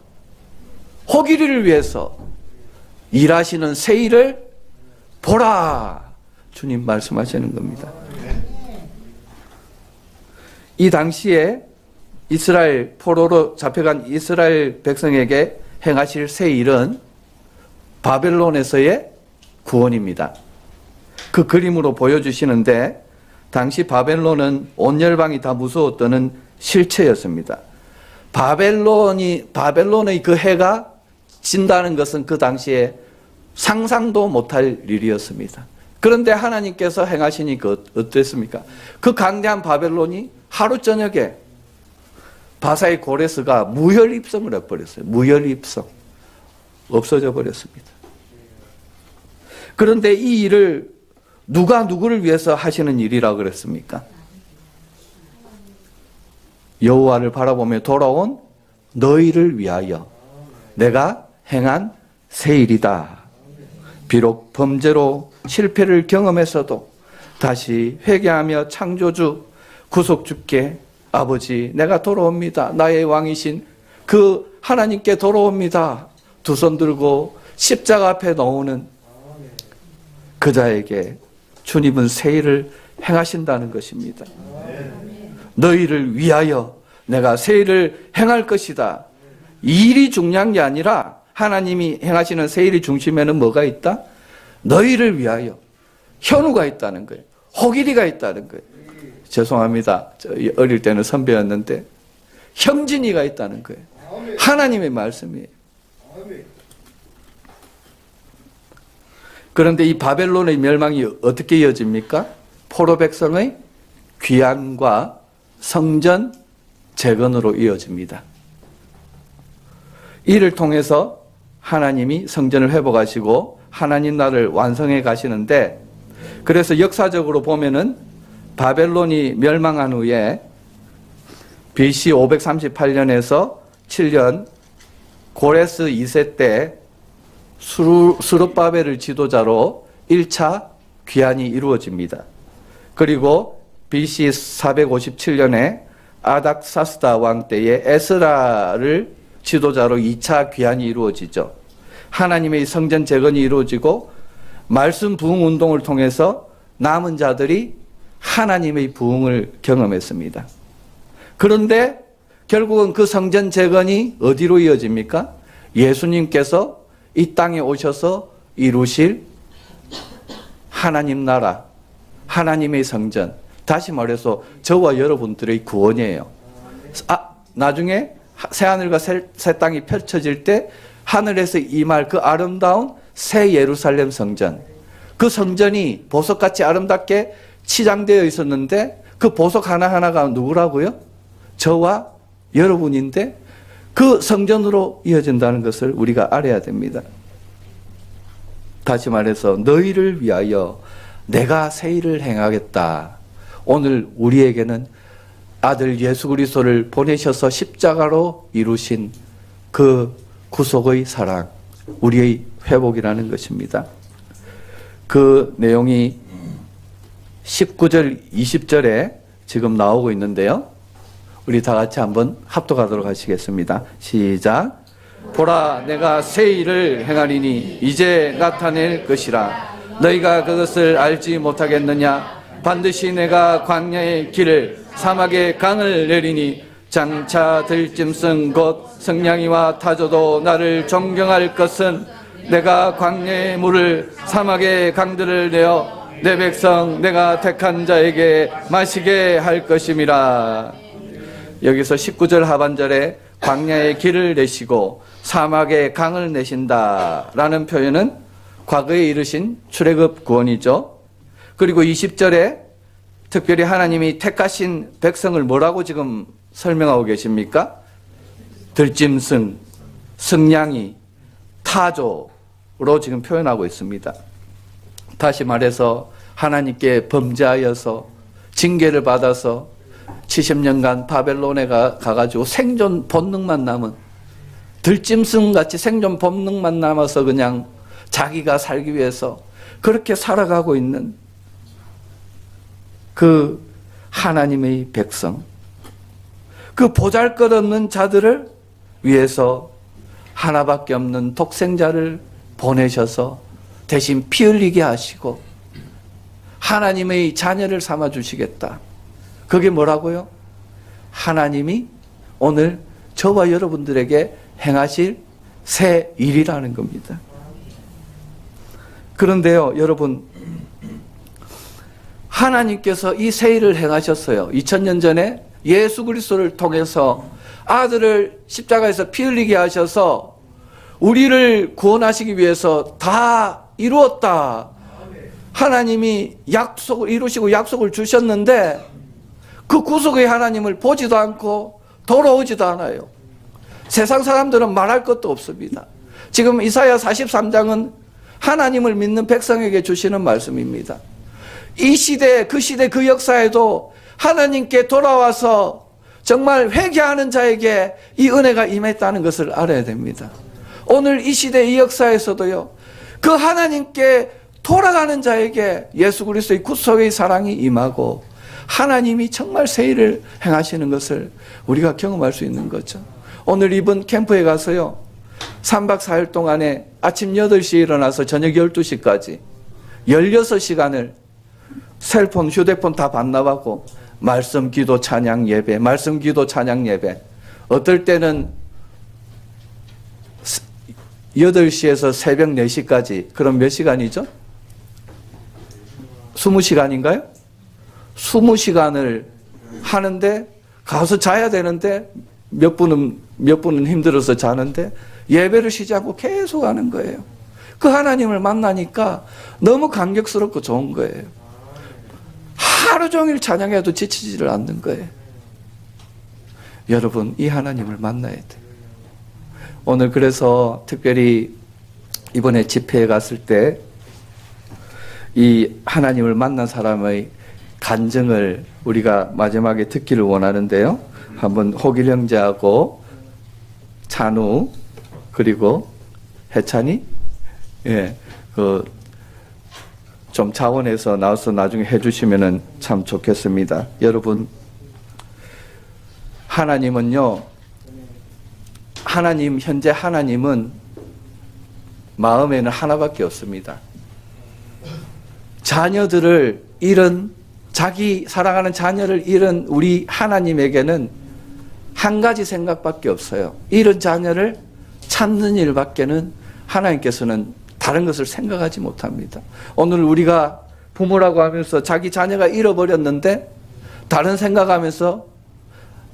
호기리를 위해서 일하시는 세일을 보라. 주님 말씀하시는 겁니다. 이 당시에 이스라엘 포로로 잡혀간 이스라엘 백성에게 행하실 새 일은 바벨론에서의 구원입니다. 그 그림으로 보여주시는데 당시 바벨론은 온 열방이 다 무서웠던 실체였습니다. 바벨론의 그 해가 진다는 것은 그 당시에 상상도 못할 일이었습니다. 그런데 하나님께서 행하시니까 어땠습니까? 그 강대한 바벨론이 하루 저녁에 바사의 고레스가 무혈입성을 해버렸어요. 무혈입성. 없어져 버렸습니다. 그런데 이 일을 누가 누구를 위해서 하시는 일이라고 그랬습니까? 여호와를 바라보며 돌아온 너희를 위하여 내가 행한 새 일이다. 비록 범죄로 실패를 경험했어도 다시 회개하며 창조주 구속주께 아버지 내가 돌아옵니다. 나의 왕이신 그 하나님께 돌아옵니다. 두 손 들고 십자가 앞에 놓는 그 자에게 주님은 새 일을 행하신다는 것입니다. 너희를 위하여 내가 새 일을 행할 것이다. 이 일이 중요한 게 아니라 하나님이 행하시는 새 일의 중심에는 뭐가 있다? 너희를 위하여 현우가 있다는 거예요. 호길이가 있다는 거예요. 죄송합니다. 어릴 때는 선배였는데 형진이가 있다는 거예요. 하나님의 말씀이에요. 그런데 이 바벨론의 멸망이 어떻게 이어집니까? 포로 백성의 귀환과 성전 재건으로 이어집니다. 이를 통해서 하나님이 성전을 회복하시고 하나님 나라를 완성해 가시는데, 그래서 역사적으로 보면은 바벨론이 멸망한 후에 BC 538년에서 7년 고레스 2세 때 스룹바벨을 지도자로 1차 귀환이 이루어집니다. 그리고 BC 457년에 아닥사스다 왕 때에 에스라를 지도자로 2차 귀환이 이루어지죠. 하나님의 성전 재건이 이루어지고 말씀 부흥 운동을 통해서 남은 자들이 하나님의 부흥을 경험했습니다. 그런데 결국은 그 성전 재건이 어디로 이어집니까? 예수님께서 이 땅에 오셔서 이루실 하나님 나라, 하나님의 성전, 다시 말해서 저와 여러분들의 구원이에요. 나중에 새하늘과 새 땅이 펼쳐질 때 하늘에서 임할 그 아름다운 새 예루살렘 성전, 그 성전이 보석같이 아름답게 치장되어 있었는데 그 보석 하나하나가 누구라고요? 저와 여러분인데 그 성전으로 이어진다는 것을 우리가 알아야 됩니다. 다시 말해서 너희를 위하여 내가 새 일을 행하겠다. 오늘 우리에게는 아들 예수 그리스도를 보내셔서 십자가로 이루신 그 구속의 사랑, 우리의 회복이라는 것입니다. 그 내용이 19절, 20절에 지금 나오고 있는데요. 우리 다 같이 한번 합독하도록 하시겠습니다. 시작. 보라, 내가 새 일을 행하리니 이제 나타낼 것이라. 너희가 그것을 알지 못하겠느냐? 반드시 내가 광야의 길을 사막의 강을 내리니 장차 들짐승 곧 성냥이와 타조도 나를 존경할 것은 내가 광야의 물을 사막의 강들을 내어 내 백성 내가 택한 자에게 마시게 할 것임이라. 여기서 19절 하반절에 광야의 길을 내시고 사막의 강을 내신다라는 표현은 과거에 이르신 출애굽 구원이죠. 그리고 20절에 특별히 하나님이 택하신 백성을 뭐라고 지금 설명하고 계십니까? 들짐승, 성냥이, 타조로 지금 표현하고 있습니다. 다시 말해서 하나님께 범죄하여서 징계를 받아서 70년간 바벨론에 가가지고 생존 본능만 남은, 들짐승같이 생존 본능만 남아서 그냥 자기가 살기 위해서 그렇게 살아가고 있는 그 하나님의 백성, 그 보잘것없는 자들을 위해서 하나밖에 없는 독생자를 보내셔서 대신 피 흘리게 하시고 하나님의 자녀를 삼아 주시겠다. 그게 뭐라고요? 하나님이 오늘 저와 여러분들에게 행하실 새 일이라는 겁니다. 그런데요, 여러분, 하나님께서 이 새 일을 행하셨어요. 2000년 전에 예수 그리스도를 통해서 아들을 십자가에서 피 흘리게 하셔서 우리를 구원하시기 위해서 다 이루었다. 하나님이 약속을 이루시고 약속을 주셨는데 그 구속의 하나님을 보지도 않고 돌아오지도 않아요. 세상 사람들은 말할 것도 없습니다. 지금 이사야 43장은 하나님을 믿는 백성에게 주시는 말씀입니다. 이 시대, 그 역사에도 하나님께 돌아와서 정말 회개하는 자에게 이 은혜가 임했다는 것을 알아야 됩니다. 오늘 이 시대, 이 역사에서도요, 그 하나님께 돌아가는 자에게 예수 그리스도의 구속의 사랑이 임하고 하나님이 정말 새 일을 행하시는 것을 우리가 경험할 수 있는 거죠. 오늘 이번 캠프에 가서요, 3박 4일 동안에 아침 8시에 일어나서 저녁 12시까지 16시간을 셀폰, 휴대폰 다 반납하고 말씀 기도 찬양 예배, 말씀 기도 찬양 예배, 어떨 때는 8시에서 새벽 4시까지, 그럼 몇 시간이죠? 20시간인가요? 20시간을 하는데 가서 자야 되는데 몇 분은 힘들어서 자는데 예배를 쉬지 않고 계속 하는 거예요. 그 하나님을 만나니까 너무 감격스럽고 좋은 거예요. 하루 종일 찬양해도 지치지를 않는 거예요. 여러분, 이 하나님을 만나야 돼요. 오늘 그래서 특별히 이번에 집회에 갔을 때 이 하나님을 만난 사람의 간증을 우리가 마지막에 듣기를 원하는데요. 한번 호길 형제하고 찬우 그리고 해찬이 예, 좀 자원해서 나와서 나중에 해주시면은 참 좋겠습니다. 여러분, 하나님은요, 현재 하나님은 마음에는 하나밖에 없습니다. 자녀들을 잃은, 자기 사랑하는 자녀를 잃은 우리 하나님에게는 한 가지 생각밖에 없어요. 잃은 자녀를 찾는 일밖에는 하나님께서는 다른 것을 생각하지 못합니다. 오늘 우리가 부모라고 하면서 자기 자녀가 잃어버렸는데 다른 생각하면서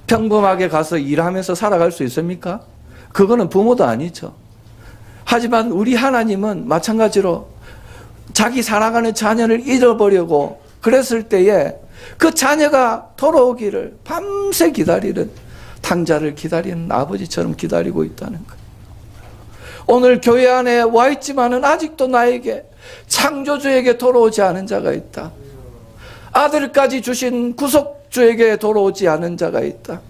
평범하게 가서 일하면서 살아갈 수 있습니까? 그거는 부모도 아니죠. 하지만 우리 하나님은 마찬가지로 자기 사랑하는 자녀를 잃어버리고 그랬을 때에 그 자녀가 돌아오기를 밤새 기다리는, 탕자를 기다리는 아버지처럼 기다리고 있다는 거예요. 오늘 교회 안에 와 있지만은 아직도 나에게, 창조주에게 돌아오지 않은 자가 있다. 아들까지 주신 구속주에게 돌아오지 않은 자가 있다.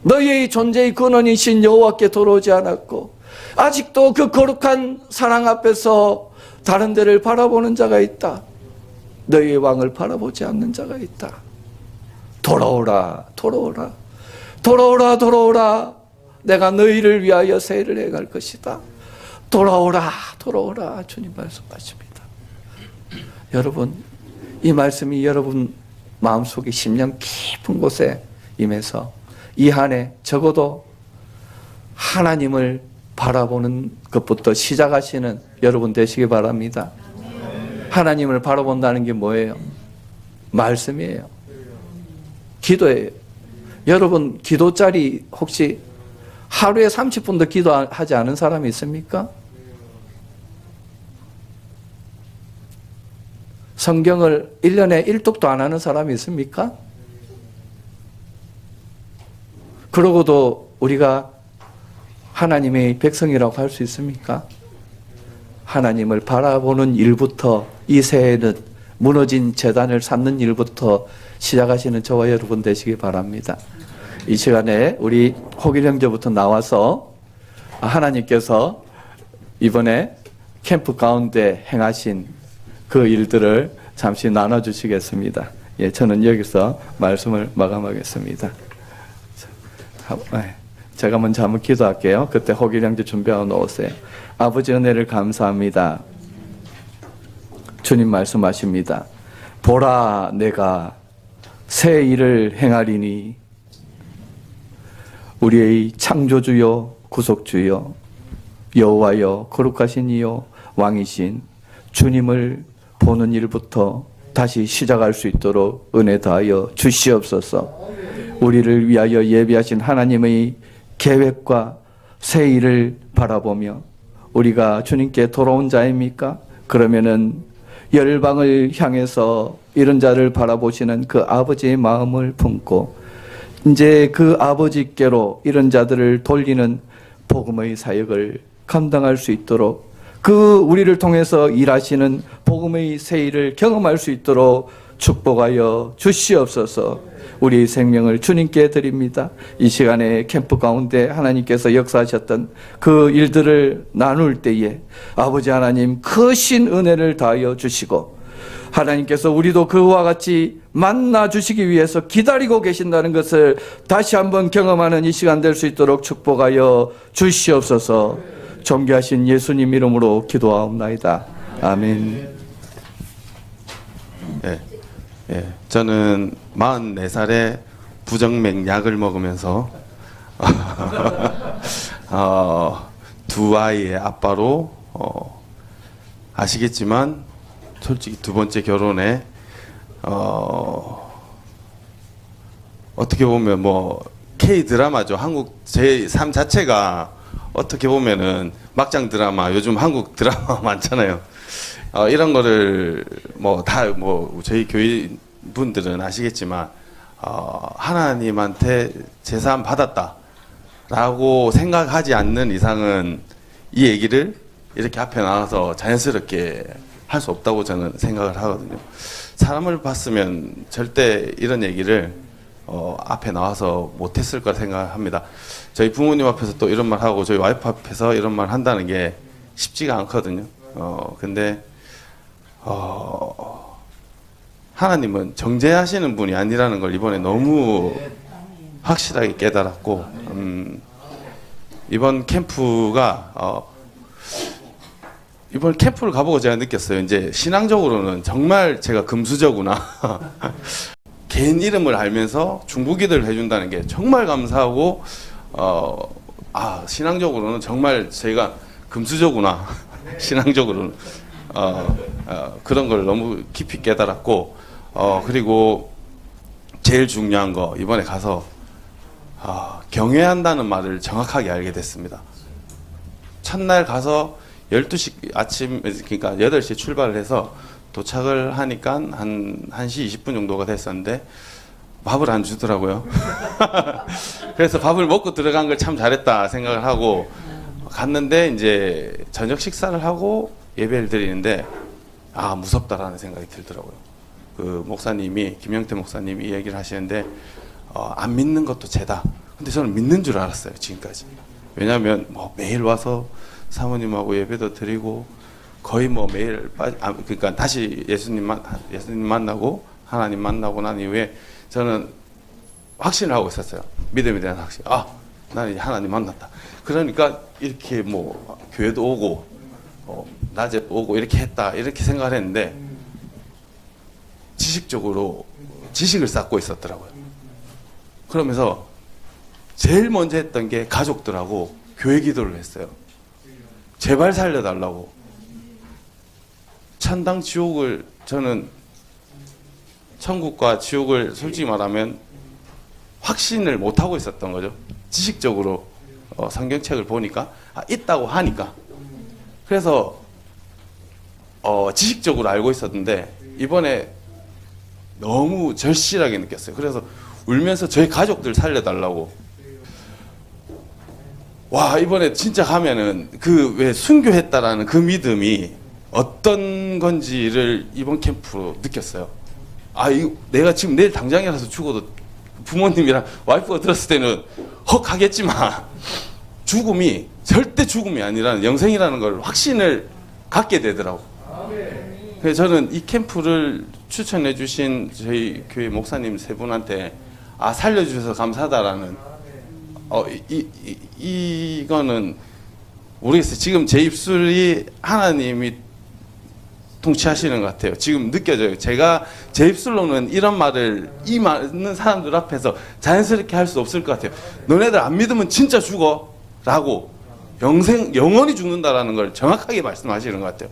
너희의 존재의 근원이신 여호와께 돌아오지 않았고 아직도 그 거룩한 사랑 앞에서 다른 데를 바라보는 자가 있다. 너희의 왕을 바라보지 않는 자가 있다. 돌아오라, 돌아오라, 돌아오라, 돌아오라. 내가 너희를 위하여 세일을 해갈 것이다. 돌아오라, 돌아오라. 주님 말씀하십니다. 여러분, 이 말씀이 여러분 마음속에 심령 깊은 곳에 임해서 이 한 해 적어도 하나님을 바라보는 것부터 시작하시는 여러분 되시기 바랍니다. 하나님을 바라본다는 게 뭐예요? 말씀이에요. 기도예요. 여러분, 기도자리 혹시 하루에 30분도 기도하지 않은 사람이 있습니까? 성경을 1년에 1독도 안 하는 사람이 있습니까? 그러고도 우리가 하나님의 백성이라고 할 수 있습니까? 하나님을 바라보는 일부터, 이 새해는 무너진 제단을 쌓는 일부터 시작하시는 저와 여러분 되시기 바랍니다. 이 시간에 우리 호길 형제부터 나와서 하나님께서 이번에 캠프 가운데 행하신 그 일들을 잠시 나눠주시겠습니다. 예, 저는 여기서 말씀을 마감하겠습니다. 제가 먼저 한번 기도할게요. 그때 호길 형제 준비하고 놓으세요. 아버지 은혜를 감사합니다. 주님 말씀하십니다. 보라, 내가 새 일을 행하리니 우리의 창조주요 구속주요 여호와여 거룩하신 이요 왕이신 주님을 보는 일부터 다시 시작할 수 있도록 은혜 다하여 주시옵소서. 우리를 위하여 예비하신 하나님의 계획과 새 일을 바라보며 우리가 주님께 돌아온 자입니까? 그러면은 열방을 향해서 이런 자를 바라보시는 그 아버지의 마음을 품고 이제 그 아버지께로 이런 자들을 돌리는 복음의 사역을 감당할 수 있도록 그 우리를 통해서 일하시는 복음의 새 일을 경험할 수 있도록 축복하여 주시옵소서. 우리의 생명을 주님께 드립니다. 이 시간에 캠프 가운데 하나님께서 역사하셨던 그 일들을 나눌 때에 아버지 하나님 크신 은혜를 다하여 주시고 하나님께서 우리도 그와 같이 만나 주시기 위해서 기다리고 계신다는 것을 다시 한번 경험하는 이 시간 될 수 있도록 축복하여 주시옵소서. 존귀하신 예수님 이름으로 기도하옵나이다. 아멘. 네. 예, 저는 44살에 부정맥약을 먹으면서 두 아이의 아빠로 아시겠지만 솔직히 두 번째 결혼에 어떻게 보면 뭐 K 드라마죠. 한국 제 삶 자체가 어떻게 보면은 막장 드라마, 요즘 한국 드라마 많잖아요. 이런 거를 저희 교인 분들은 아시겠지만 하나님한테 제사함 받았다라고 생각하지 않는 이상은 이 얘기를 이렇게 앞에 나와서 자연스럽게 할 수 없다고 저는 생각을 하거든요. 사람을 봤으면 절대 이런 얘기를 앞에 나와서 못했을 거라 생각합니다. 저희 부모님 앞에서 또 이런 말 하고 저희 와이프 앞에서 이런 말 한다는 게 쉽지가 않거든요. 근데 하나님은 정죄하시는 분이 아니라는 걸 이번에 너무 확실하게 깨달았고, 이번 캠프가 이번 캠프를 가보고 제가 느꼈어요. 이제 신앙적으로는 정말 제가 금수저구나. 개인 이름을 알면서 중보기도를 해준다는 게 정말 감사하고, 신앙적으로는 정말 제가 금수저구나. 신앙적으로는 그런 걸 너무 깊이 깨달았고, 그리고 제일 중요한 거 이번에 가서 경외한다는 말을 정확하게 알게 됐습니다. 첫날 가서 12시 아침, 그러니까 8시에 출발을 해서 도착을 하니까 한 1시 20분 정도가 됐었는데 밥을 안 주더라고요. 그래서 밥을 먹고 들어간 걸 참 잘했다 생각을 하고 갔는데, 이제 저녁 식사를 하고 예배를 드리는데 무섭다라는 생각이 들더라고요. 그 목사님이, 김영태 목사님이 이 얘기를 하시는데, 안 믿는 것도 죄다. 근데 저는 믿는 줄 알았어요, 지금까지. 왜냐하면 매일 와서 사모님하고 예배도 드리고 거의 매일 그러니까 다시 예수님 만나고 하나님 만나고 난 이후에 저는 확신을 하고 있었어요. 믿음에 대한 확신. 나는 하나님 만났다. 그러니까 이렇게 교회도 오고 낮에 오고 이렇게 했다, 이렇게 생각을 했는데 지식적으로 지식을 쌓고 있었더라고요. 그러면서 제일 먼저 했던 게 가족들하고 교회 기도를 했어요. 제발 살려달라고. 천당 지옥을, 저는 천국과 지옥을 솔직히 말하면 확신을 못하고 있었던 거죠. 지식적으로 성경책을 보니까 있다고 하니까. 그래서 지식적으로 알고 있었는데 이번에 너무 절실하게 느꼈어요. 그래서 울면서 저희 가족들 살려달라고. 이번에 진짜 가면은 그 왜 순교했다라는 그 믿음이 어떤 건지를 이번 캠프로 느꼈어요. 내가 지금 내일 당장이라서 죽어도 부모님이랑 와이프가 들었을 때는 하겠지만 죽음이 절대 죽음이 아니라는, 영생이라는 걸 확신을 갖게 되더라고. 그래서 저는 이 캠프를 추천해 주신 저희 교회 목사님 세 분한테 살려주셔서 감사하다라는, 이거는 모르겠어요. 지금 제 입술이 하나님이 통치하시는 것 같아요. 지금 느껴져요. 제가 제 입술로는 이런 말을 이 많은 사람들 앞에서 자연스럽게 할 수 없을 것 같아요. 너네들 안 믿으면 진짜 죽어 라고, 영원히 죽는다라는 걸 정확하게 말씀하시는 것 같아요.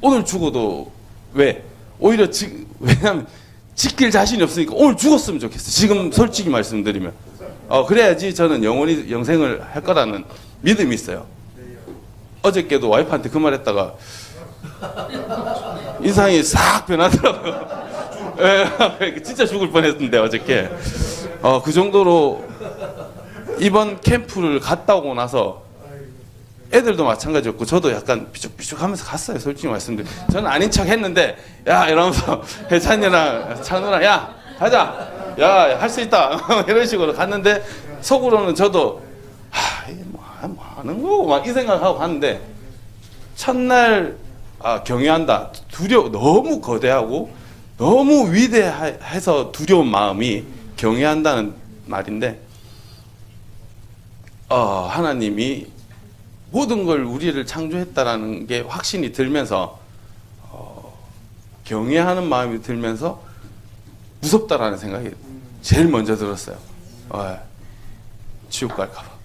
오늘 죽어도 오히려 왜냐하면 지킬 자신이 없으니까 오늘 죽었으면 좋겠어. 지금 솔직히 말씀드리면 그래야지 저는 영원히 영생을 할 거라는 믿음이 있어요. 어저께도 와이프한테 그 말 했다가 인상이 싹 변하더라고요. 진짜 죽을 뻔했는데 어저께. 그 정도로 이번 캠프를 갔다 오고 나서 애들도 마찬가지였고 저도 약간 삐죽삐죽 하면서 갔어요. 솔직히 말씀드리면 저는 아닌 척 했는데 이러면서 혜찬이랑 찬우랑 가자, 할 수 있다 이런 식으로 갔는데 속으로는 저도 이게 뭐 하는 거고 막 이 생각하고 갔는데, 첫날 경외한다, 너무 거대하고 너무 위대해서 두려운 마음이 경외한다는 말인데, 하나님이 모든 걸 우리를 창조했다라는 게 확신이 들면서 경외하는 마음이 들면서 무섭다라는 생각이 제일 먼저 들었어요. 지옥 갈까 봐.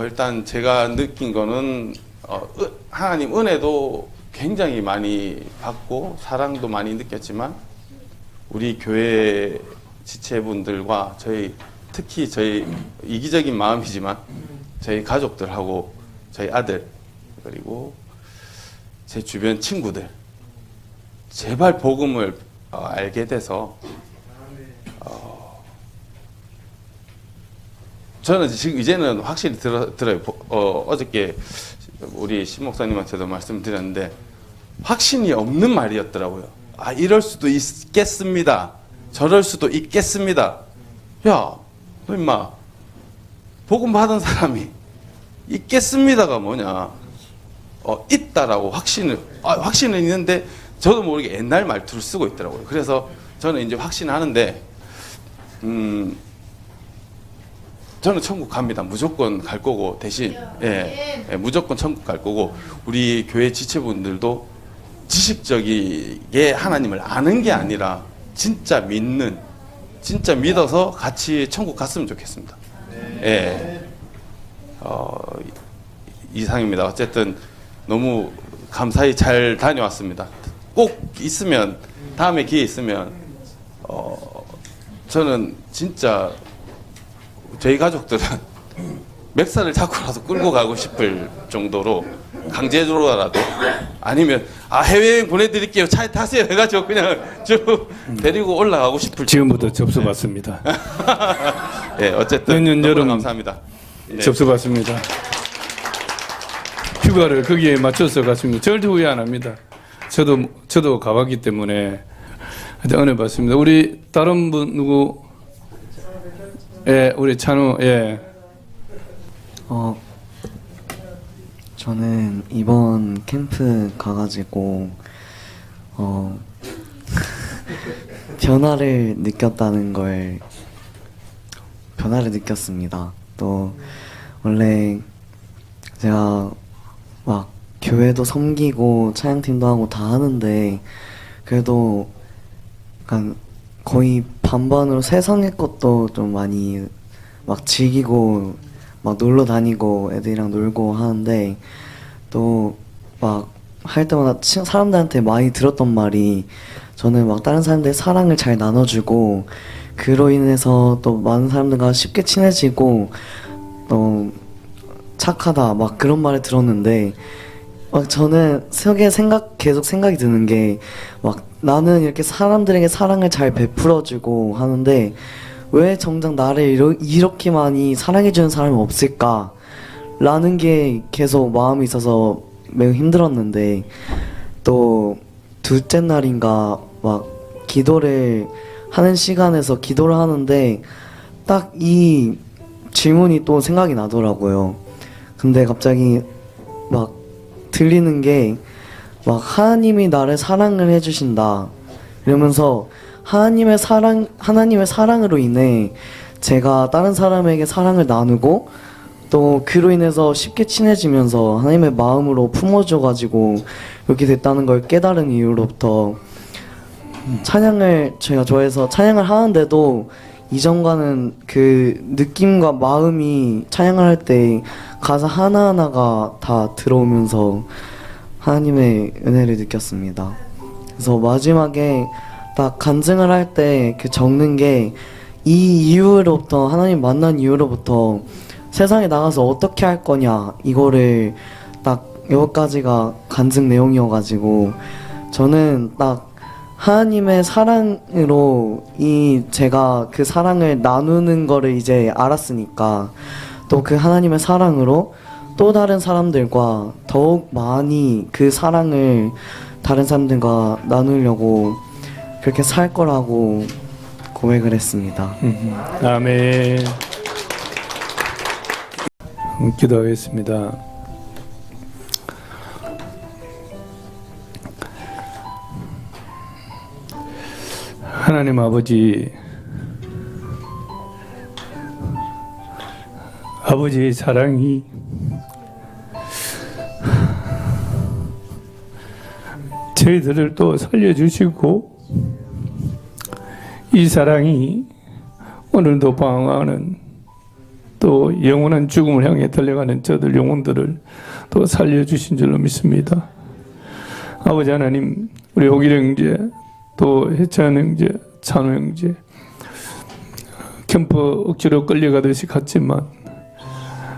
일단 제가 느낀 거는 하나님 은혜도 굉장히 많이 받고 사랑도 많이 느꼈지만 우리 교회 지체분들과 특히 저희 이기적인 마음이지만 저희 가족들하고 저희 아들 그리고 제 주변 친구들 제발 복음을 알게 돼서 저는 지금 이제는 확실히 들어요. 어저께 우리 신 목사님한테도 말씀드렸는데 확신이 없는 말이었더라고요. 이럴 수도 있겠습니다. 저럴 수도 있겠습니다. 야, 너 임마 복음 받은 사람이 있겠습니다가 뭐냐? 있다라고 확신은 있는데 저도 모르게 옛날 말투를 쓰고 있더라고요. 그래서 저는 이제 확신하는데, 저는 천국 갑니다. 무조건 갈 거고, 대신, 무조건 천국 갈 거고, 우리 교회 지체분들도 지식적이게 하나님을 아는 게 아니라 진짜 믿어서 같이 천국 갔으면 좋겠습니다. 이상입니다. 어쨌든 너무 감사히 잘 다녀왔습니다. 꼭 있으면, 다음에 기회 있으면, 저는 진짜 저희 가족들은 맥살을 잡고라도 끌고 가고 싶을 정도로 강제로라도 아니면 해외여행 보내드릴게요. 차에 타세요 해가지고 그냥 쭉 데리고 올라가고 싶을 지금부터 접수 받습니다. 어쨌든 내년 너무 여름 감사합니다. 접수 받습니다. 휴가를 거기에 맞춰서 갔습니다. 절대 후회 안 합니다. 저도 가봤기 때문에 은혜 받습니다. 우리 다른 분 누구? 우리 찬우. 저는 이번 캠프 가가지고 변화를 느꼈습니다. 또 원래 제가 막 교회도 섬기고 찬양팀도 하고 다 하는데 그래도 약간 거의 반반으로 세상의 것도 좀 많이 막 즐기고 막 놀러 다니고 애들이랑 놀고 하는데 또 막 할 때마다 사람들한테 많이 들었던 말이 저는 막 다른 사람들의 사랑을 잘 나눠주고 그로 인해서 또 많은 사람들과 쉽게 친해지고 또 착하다 막 그런 말을 들었는데 막 저는 계속 생각이 드는 게 막 나는 이렇게 사람들에게 사랑을 잘 베풀어주고 하는데 왜 정작 나를 이렇게 많이 사랑해주는 사람이 없을까? 라는 게 계속 마음이 있어서 매우 힘들었는데 또 둘째 날인가 막 기도를 하는 시간에서 기도를 하는데 딱 이 질문이 또 생각이 나더라고요. 근데 갑자기 막 들리는 게 막 하나님이 나를 사랑을 해주신다 이러면서 하나님의 사랑으로 인해 제가 다른 사람에게 사랑을 나누고 또 그로 인해서 쉽게 친해지면서 하나님의 마음으로 품어줘가지고 이렇게 됐다는 걸 깨달은 이후로부터 찬양을 제가 좋아해서 찬양을 하는데도 이전과는 그 느낌과 마음이 찬양을 할 때 가사 하나하나가 다 들어오면서 하나님의 은혜를 느꼈습니다. 그래서 마지막에 딱 간증을 할 때 그 적는 게 이 이후로부터 하나님 만난 이후로부터 세상에 나가서 어떻게 할 거냐 이거를 딱 여기까지가 간증 내용이어가지고 저는 딱 하나님의 사랑으로 제가 그 사랑을 나누는 거를 이제 알았으니까 또 그 하나님의 사랑으로 또 다른 사람들과 더욱 많이 그 사랑을 다른 사람들과 나누려고 그렇게 살 거라고 고백을 했습니다. 아멘. 기도하겠습니다. 하나님 아버지의 사랑이 저희들을 또 살려주시고 이 사랑이 오늘도 방황하는 또 영원한 죽음을 향해 달려가는 저들 영혼들을 또 살려주신 줄로 믿습니다. 아버지 하나님, 우리 호길 형제, 또 해찬 형제, 찬호 형제 캠프 억지로 끌려가듯이 갔지만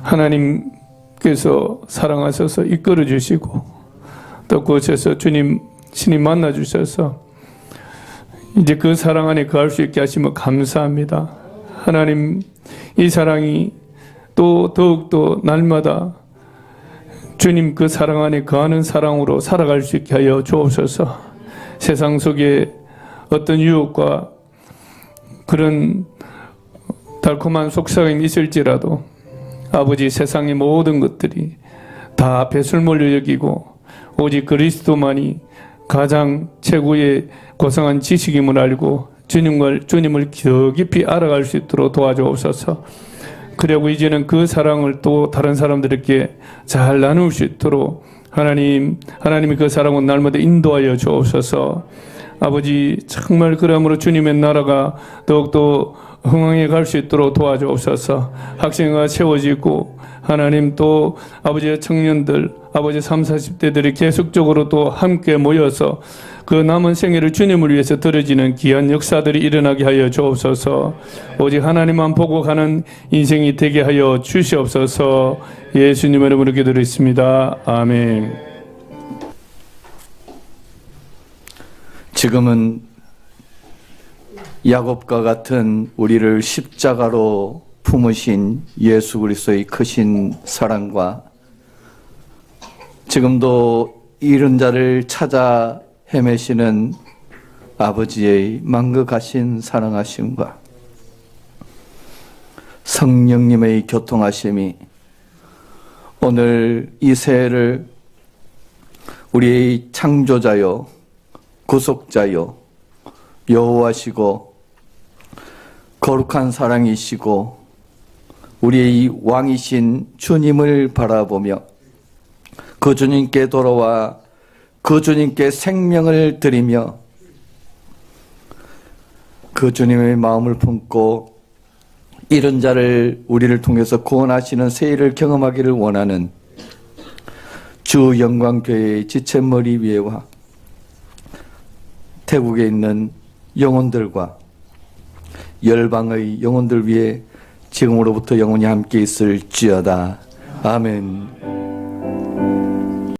하나님께서 사랑하셔서 이끌어 주시고 또 그곳에서 주님 신이 만나 주셔서 이제 그 사랑 안에 거할 수 있게 하시며 감사합니다. 하나님, 이 사랑이 또 더욱더 날마다 주님 그 사랑 안에 거하는 사랑으로 살아갈 수 있게 하여 주옵소서. 세상 속에 어떤 유혹과 그런 달콤한 속삭임이 있을지라도 아버지 세상의 모든 것들이 다 배설물로 여기고 오직 그리스도만이 가장 최고의 고상한 지식임을 알고 주님을 더 깊이 알아갈 수 있도록 도와주옵소서. 그리고 이제는 그 사랑을 또 다른 사람들에게 잘 나눌 수 있도록 하나님이 그 사랑을 날마다 인도하여 주옵소서. 아버지 정말 그러므로 주님의 나라가 더욱더 흥황해 갈 수 있도록 도와주옵소서. 학생회가 채워지고 하나님 또 아버지의 청년들 아버지 30, 40대들이 계속적으로 또 함께 모여서 그 남은 생애를 주님을 위해서 드려지는 귀한 역사들이 일어나게 하여 주옵소서. 오직 하나님만 보고 가는 인생이 되게 하여 주시옵소서. 예수님의 이름으로 기도드렸습니다. 아멘. 지금은 야곱과 같은 우리를 십자가로 품으신 예수 그리스도의 크신 사랑과 지금도 잃은 자를 찾아 헤매시는 아버지의 망극하신 사랑하심과 성령님의 교통하심이 오늘 이 새해를 우리의 창조자요 구속자요 여호와시고 거룩한 사랑이시고 우리의 왕이신 주님을 바라보며 그 주님께 돌아와 그 주님께 생명을 드리며 그 주님의 마음을 품고 이런 자를 우리를 통해서 구원하시는 새해를 경험하기를 원하는 주 영광교회의 지체머리 위에와 태국에 있는 영혼들과 열방의 영혼들 위에 지금으로부터 영원히 함께 있을지어다. 아멘.